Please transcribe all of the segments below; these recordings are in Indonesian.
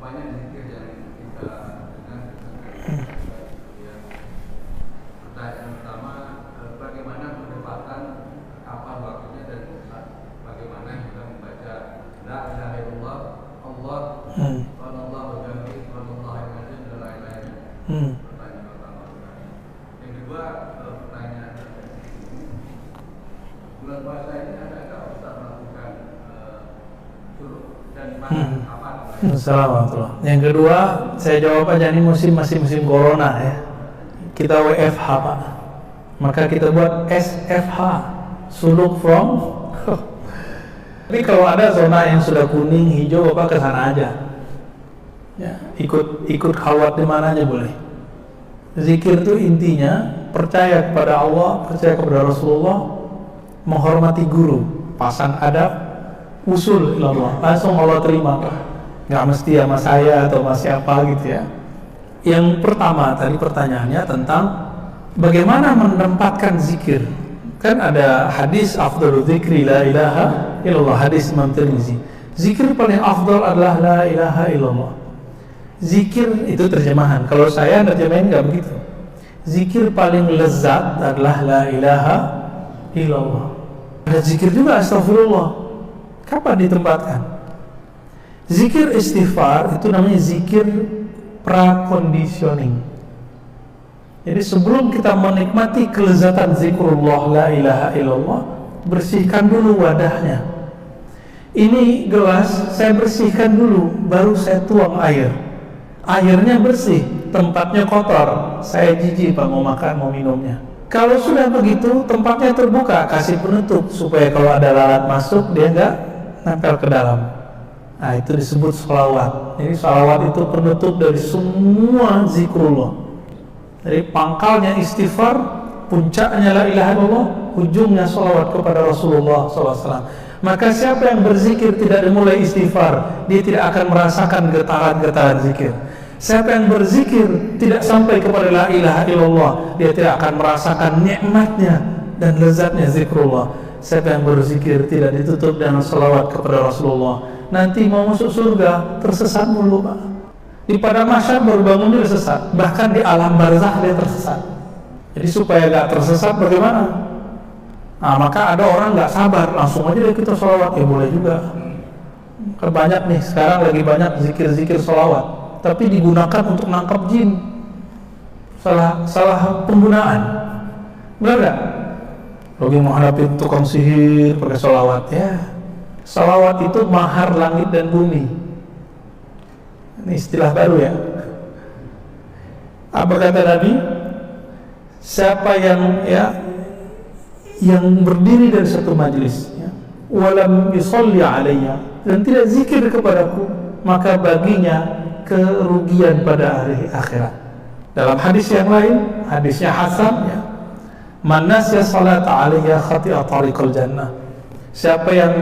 banyak zikir yang kita dengar. Ya. Pertanyaan pertama, bagaimana pendekatan kapan waktunya dan bagaimana kita membaca la ilaha illallah, Allah, Allah berganti, Allah yang ada dan lain-lain. Pertanyaan pertama. Yang kedua, pertanyaan bulan puasa ini ada Ustaz melakukan suruh dan mana kapan? Assalamualaikum. Yang kedua, saya jawab aja, ini masih musim corona ya. Kita WFH Pak. Maka kita buat SFH, suluk from. Ini kalau ada zona yang sudah kuning, hijau, Bapak ke sana aja. Ya, ikut khalwat di mana aja boleh. Zikir itu intinya percaya kepada Allah, percaya kepada Rasulullah, menghormati guru, pasang adab, usul ilallah, langsung Allah terima Pak. Nggak mesti sama saya atau sama siapa gitu ya. Yang pertama tadi pertanyaannya tentang bagaimana menempatkan zikir. Kan ada hadis afdhalu dzikri la ilaha illallah, hadis Imam Tirmizi. Zikir paling afdal adalah la ilaha illallah. Zikir itu terjemahan. Kalau saya terjemahin nggak begitu. Zikir paling lezat adalah la ilaha illallah. Ada zikir juga astagfirullah. Kapan ditempatkan? Zikir istighfar itu namanya zikir prakondisioning. Jadi sebelum kita menikmati kelezatan zikrullah la ilaha illallah, bersihkan dulu wadahnya. Ini gelas saya bersihkan dulu, baru saya tuang air. Airnya bersih, tempatnya kotor, saya jijik Pak mau makan, mau minumnya. Kalau sudah begitu, tempatnya terbuka, kasih penutup supaya kalau ada lalat masuk dia enggak nempel ke dalam. Nah itu disebut sholawat. Jadi sholawat itu penutup dari semua zikrullah. Dari pangkalnya istighfar, puncaknya la ilaha illallah, ujungnya sholawat kepada Rasulullah SAW. Maka siapa yang berzikir tidak dimulai istighfar, dia tidak akan merasakan getaran-getaran zikir. Siapa yang berzikir tidak sampai kepada la ilaha illallah, dia tidak akan merasakan nikmatnya dan lezatnya zikrullah. Siapa yang berzikir tidak ditutup dengan sholawat kepada Rasulullah, nanti mau masuk surga tersesat mulu Pak. Di padang mahsyar baru bangun dia sesat, bahkan di alam barzakh dia tersesat. Jadi supaya gak tersesat bagaimana? Nah maka ada orang gak sabar, langsung aja deh kita sholawat. Ya boleh juga. Banyak nih sekarang lagi banyak zikir-zikir sholawat, tapi digunakan untuk nangkap jin. Salah penggunaan. Benar gak? Lagi menghadapi tukang sihir pakai sholawat ya. Sholawat itu mahar langit dan bumi. Ini istilah baru ya. Apa kata Nabi? Siapa yang berdiri dari satu majlis ya, walam yusalli alayya, dan tidak zikir kepadaku, maka baginya kerugian pada hari akhirat. Dalam hadis yang lain, hadisnya hasan ya, man nasiya salata alayya khati'a tariqal jannah. Siapa yang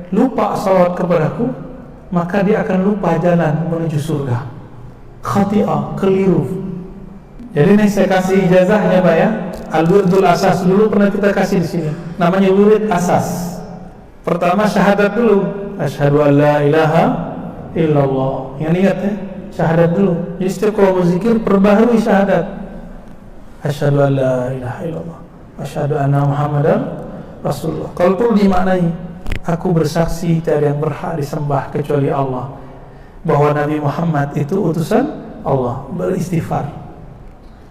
lupa salat kepadaku, maka dia akan lupa jalan menuju surga. Khati'ah, keliru. Jadi ini saya kasih ijazahnya Pak ya. Al-wirdul asas dulu pernah kita kasih di sini. Namanya wirid asas. Pertama syahadat dulu. Asyhadu an la ilaha illallah. Yang ingat ya, syahadat dulu. Jadi setiap kalau berzikir perbaharui syahadat. Asyhadu an la ilaha illallah. Asyhadu anna Muhammadan Rasulullah. Kalau perlu dimaknai, aku bersaksi tiada yang berhak disembah kecuali Allah, bahwa Nabi Muhammad itu utusan Allah. Beristighfar,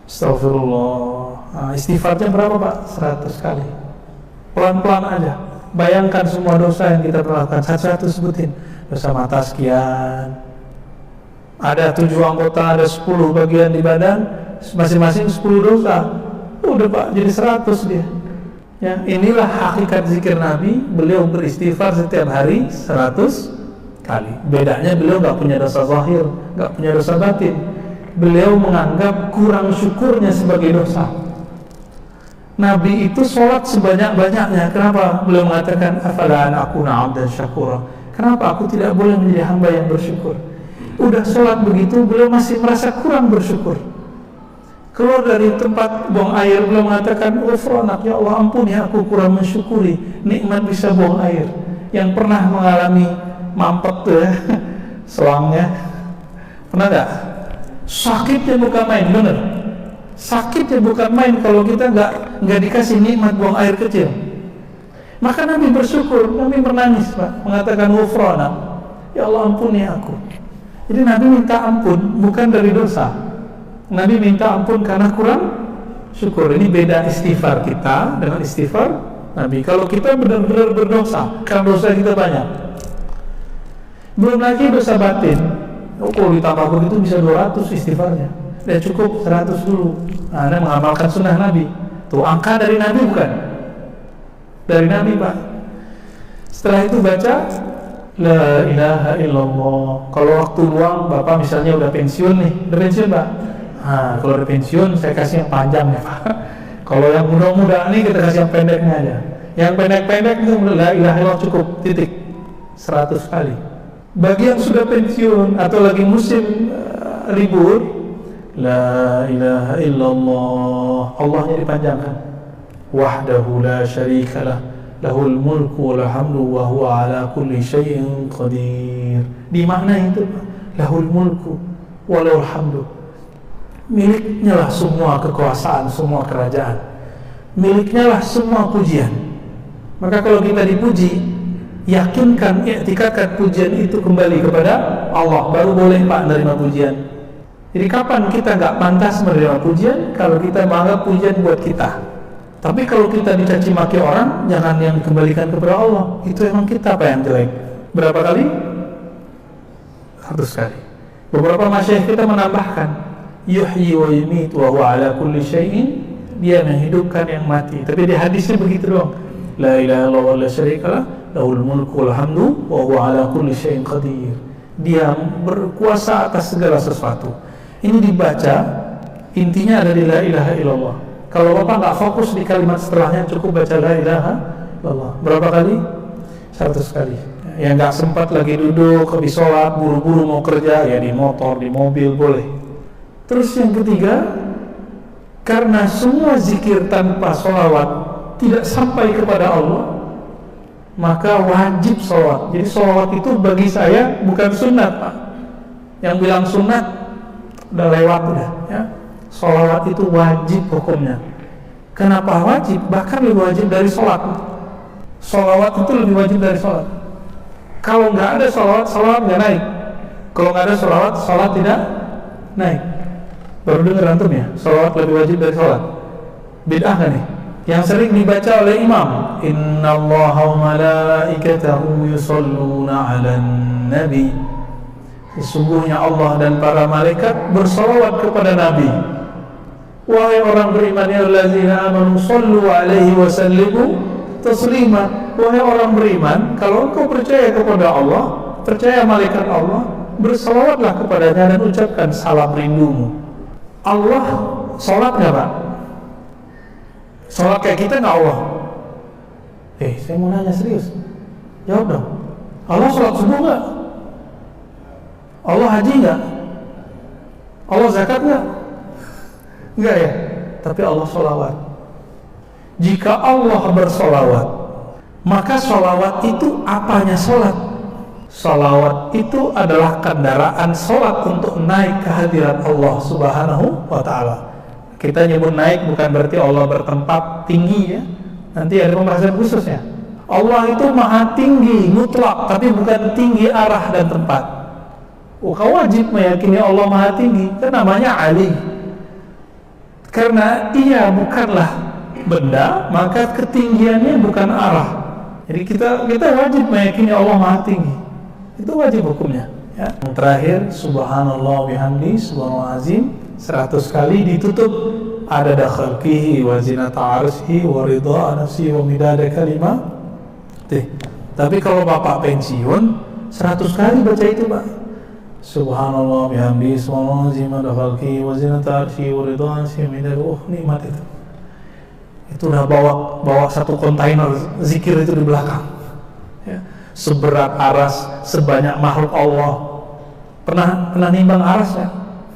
astagfirullah. Nah, istighfarnya berapa Pak? 100 kali. Pelan-pelan aja. Bayangkan semua dosa yang kita lakukan, satu-satu sebutin. Dosa mata sekian, ada 7 anggota, ada 10 bagian di badan, masing-masing 10 dosa. Udah Pak, jadi 100 dia. Ya, inilah hakikat zikir Nabi. Beliau beristighfar setiap hari 100 kali. Bedanya beliau gak punya dosa zahir, gak punya dosa batin. Beliau menganggap kurang syukurnya sebagai dosa. Nabi itu sholat sebanyak-banyaknya. Kenapa? Beliau mengatakan afala an akuna 'abdan syakura. Kenapa aku tidak boleh menjadi hamba yang bersyukur? Udah sholat begitu, beliau masih merasa kurang bersyukur. Keluar dari tempat buang air, beliau mengatakan, "Ghufranak ya Allah, ampuni aku kurang mensyukuri nikmat bisa buang air." Yang pernah mengalami mampet tuh ya, selangnya Pernah nggak? Sakitnya bukan main, bener. Sakitnya bukan main kalau kita nggak dikasih nikmat buang air kecil. Maka Nabi bersyukur, Nabi menangis, Pak, mengatakan ghufrana, ya Allah ampuni aku. Jadi Nabi minta ampun bukan dari dosa. Nabi minta ampun karena kurang syukur. Ini beda istighfar kita dengan istighfar Nabi. Kalau kita benar-benar berdosa, karena dosa kita banyak. Belum lagi dosa batin. Kalau ditambah begitu bisa 200 istighfarnya. Ya cukup 100 dulu. Nah, Anda mengamalkan sunnah Nabi. Tuh angka dari Nabi bukan? Dari Nabi, Pak. Setelah itu baca La ilaha illallah. Kalau waktu luang Bapak misalnya udah pensiun nih, udah pensiun Pak. Nah, kalau udah pensiun saya kasih yang panjang ya Pak. Kalau yang muda-muda nih kita kasih yang pendeknya aja. Yang pendek-pendek itu la ilaha illallah cukup, titik. 100 kali. Bagi yang sudah pensiun atau lagi musim libur, la ilaha illallah, Allahnya dipanjangkan. Wahdahu la syarikalah, lahul mulku wal hamdu wa huwa ala kulli syai'in qadir. Di makna itu lahul mulku walahul hamdu, miliknya lah semua kekuasaan, semua kerajaan, miliknya lah semua pujian. Maka kalau kita dipuji, yakinkan, i'tikadkan pujian itu kembali kepada Allah, baru boleh Pak menerima pujian. Jadi kapan kita nggak pantas menerima pujian? Kalau kita menganggap pujian buat kita. Tapi kalau kita dicaci maki orang, jangan yang dikembalikan kepada Allah. Itu emang kita Pak yang jelek. Berapa kali? 100 kali. Beberapa masyayikh kita menambahkan, yuhyi wa yumit wa huwa ala kulli syai'in, dia menghidupkan yang mati. Tapi di hadisnya begitu doang. La ilaha illallah wa la syarikalah, lahul mulku wal hamdu wa huwa ala kulli syai'in qadir. Dia berkuasa atas segala sesuatu. Ini dibaca, intinya ada di la ilaha illallah. Kalau Bapak nggak fokus di kalimat setelahnya, cukup baca la ilaha illallah. Berapa kali? 100 kali. Yang nggak sempat lagi duduk, habis sholat, buru-buru mau kerja, ya di motor, di mobil, boleh. Terus yang ketiga, karena semua zikir tanpa sholawat tidak sampai kepada Allah, maka wajib sholawat. Jadi sholawat itu bagi saya bukan sunat Pak. Yang bilang sunat udah lewat udah ya. Sholawat itu wajib hukumnya. Kenapa wajib? Bahkan lebih wajib dari sholat. Sholawat itu lebih wajib dari sholat. Kalau nggak ada sholawat, sholawat nggak naik. Kalau nggak ada sholawat, sholat tidak naik. Baru dengar antum ya, sholawat lebih wajib dari sholat. Bid'ah kan nih? Yang sering dibaca oleh imam, Innallaha wa malaikatahu yusholluna 'alan nabi. Sesungguhnya Allah dan para malaikat bersolawat kepada Nabi. Wahai orang beriman, ya allazina amanu sallu alaihi wa sallimu taslima. Wahai orang beriman, kalau engkau percaya kepada Allah, percaya malaikat Allah, bersolawatlah kepadanya dan ucapkan salam rindumu. Allah sholat nggak Pak? Sholat kayak kita nggak Allah? Saya mau nanya serius, jawab dong. Allah sholat subuh nggak? Allah haji nggak? Allah zakat nggak? Nggak ya? Tapi Allah sholawat. Jika Allah bersolawat, maka sholawat itu apanya sholat? Sholawat itu adalah kendaraan sholat untuk naik ke hadirat Allah subhanahu wa ta'ala. Kita nyebut naik bukan berarti Allah bertempat tinggi ya. Nanti ada pembahasan khususnya. Allah itu maha tinggi mutlak, tapi bukan tinggi arah dan tempat. Kau wajib meyakini Allah maha tinggi, itu namanya Ali. Karena ia bukanlah benda, maka ketinggiannya bukan arah. Jadi kita wajib meyakini Allah maha tinggi. Itu wajib hukumnya ya. Yang terakhir, subhanallah bihamdi, subhanallah azim, 100 kali ditutup adada khalqihi wa zinata arsyihi wa ridha nafsihi wa midada kalimah. Tapi kalau Bapak pensiun 100 kali baca itu Pak. Subhanallah bihamdi, subhanallah azim, adada khalqihi wa zinata arsyihi wa ridha nafsihi wa midada. Nikmat itu. Itu udah bawa satu kontainer zikir itu di belakang. Ya. Seberat aras, sebanyak makhluk Allah. Pernah nimbang aras ya?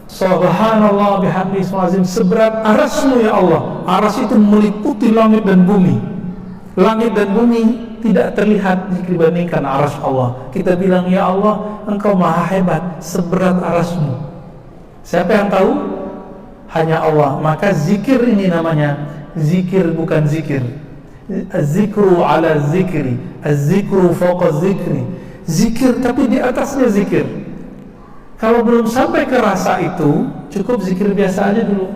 Subhanallah bihamdi, subhanallah, seberat arasmu ya Allah. Aras itu meliputi langit dan bumi. Langit dan bumi tidak terlihat dibandingkan arsy Allah. Kita bilang, ya Allah, Engkau maha hebat, seberat arsy-Mu. Siapa yang tahu? Hanya Allah. Maka zikir ini namanya zikir bukan zikir. Az-zikru ala zikri, az-zikru fawqa zikri. Zikir tapi di atasnya zikir. Kalau belum sampai ke rasa itu, cukup zikir biasa aja dulu.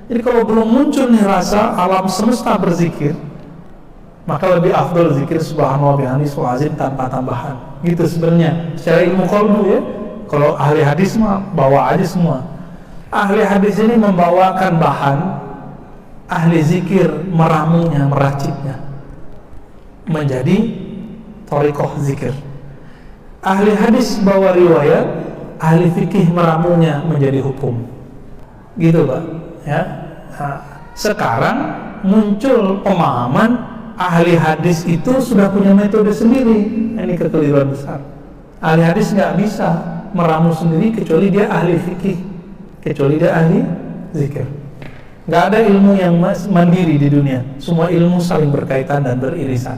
Jadi kalau belum muncul nih rasa alam semesta berzikir, maka lebih afdal zikir subhanallah bihamdihi subhanal azim tanpa tambahan. Gitu sebenarnya. Secara ilmu qalbu ya. Kalau ahli hadis mah bawa aja semua. Ahli hadis ini membawakan bahan, ahli zikir meramunya, meraciknya menjadi thariqah zikir. Ahli hadis bawa riwayat, ahli fikih meramunya menjadi hukum. Gitu Pak ya. Nah, sekarang muncul pemahaman ahli hadis itu sudah punya metode sendiri. Ini kekeliruan besar. Ahli hadis nggak bisa meramu sendiri kecuali dia ahli fikih, kecuali dia ahli zikir. Nggak ada ilmu yang mandiri di dunia. Semua ilmu saling berkaitan dan beririsan.